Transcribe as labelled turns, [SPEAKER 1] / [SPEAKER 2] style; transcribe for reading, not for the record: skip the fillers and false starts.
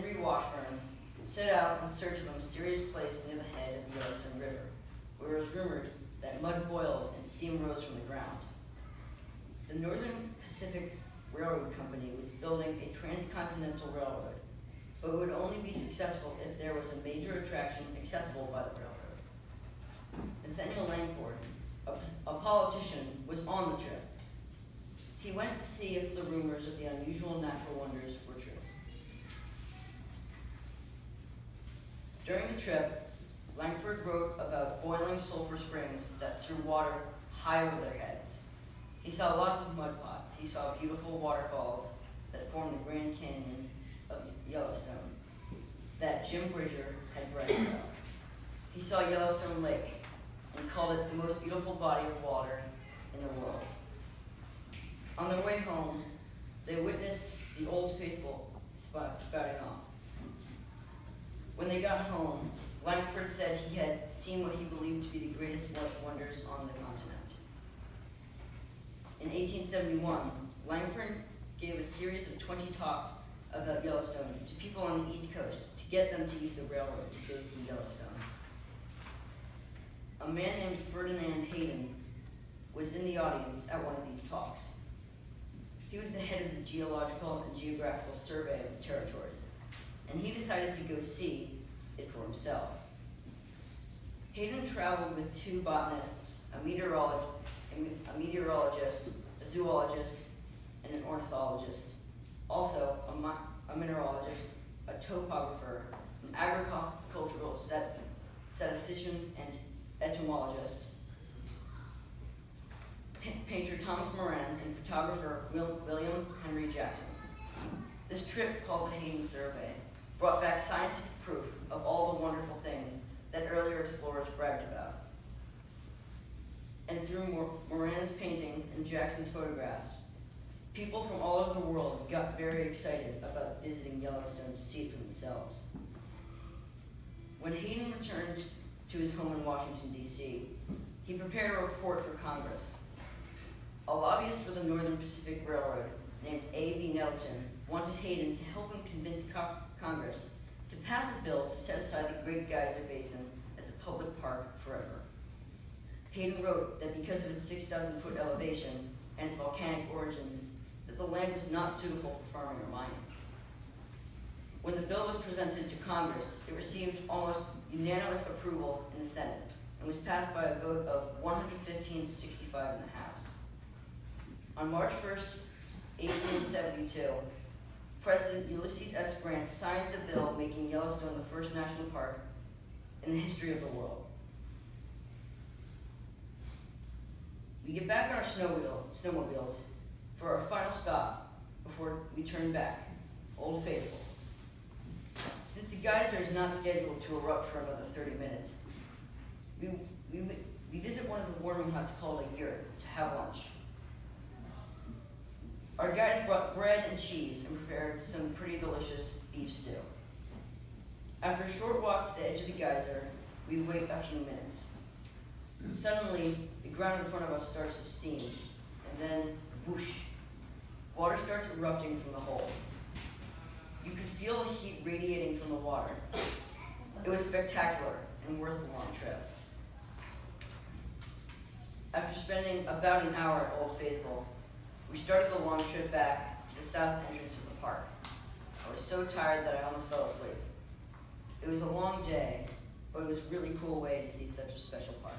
[SPEAKER 1] Henry Washburn set out in search of a mysterious place near the head of the Yellowstone River, where it was rumored that mud boiled and steam rose from the ground. The Northern Pacific Railroad Company was building a transcontinental railroad, but it would only be successful if there was a major attraction accessible by the railroad. Nathaniel Langford, a politician, was on the trip. He went to see if the rumors of the unusual natural wonders were true. During the trip, Langford wrote about boiling sulfur springs that threw water high over their heads. He saw lots of mud pots. He saw beautiful waterfalls that formed the Grand Canyon of Yellowstone that Jim Bridger had bragged about. He saw Yellowstone Lake and called it the most beautiful body of water in the world. On their way home, they witnessed the Old Faithful spouting off. When they got home, Langford said he had seen what he believed to be the greatest wonders on the continent. In 1871, Langford gave a series of 20 talks about Yellowstone to people on the East Coast to get them to use the railroad to go see Yellowstone. A man named Ferdinand Hayden was in the audience at one of these talks. He was the head of the Geological and Geographical Survey of the Territories, and he decided to go see it for himself. Hayden traveled with two botanists, a meteorologist, a zoologist, and an ornithologist, also a mineralogist, a topographer, an agricultural statistician and entomologist, painter Thomas Moran, and photographer William Henry Jackson. This trip, called the Hayden Survey, brought back scientific proof of all the wonderful things that earlier explorers bragged about. And through Moran's painting and Jackson's photographs, people from all over the world got very excited about visiting Yellowstone to see it for themselves. When Hayden returned to his home in Washington, D.C., he prepared a report for Congress. A lobbyist for the Northern Pacific Railroad named A.B. Nettleton wanted Hayden to help him convince Congress to pass a bill to set aside the Great Geyser Basin as a public park forever. Hayden wrote that because of its 6,000-foot elevation and its volcanic origins, that the land was not suitable for farming or mining. When the bill was presented to Congress, it received almost unanimous approval in the Senate and was passed by a vote of 115 to 65 in the House. On March 1st, 1872, President Ulysses S. Grant signed the bill making Yellowstone the first national park in the history of the world. We get back on our snowmobiles for our final stop before we turn back, Old Faithful. Since the geyser is not scheduled to erupt for another 30 minutes, we visit one of the warming huts called a yurt to have lunch. Our guides brought bread and cheese and prepared some pretty delicious beef stew. After a short walk to the edge of the geyser, we wait a few minutes. Suddenly, the ground in front of us starts to steam, and then, whoosh, water starts erupting from the hole. You could feel the heat radiating from the water. It was spectacular and worth the long trip. After spending about an hour at Old Faithful, we started the long trip back to the south entrance of the park. I was so tired that I almost fell asleep. It was a long day, but it was a really cool way to see such a special park.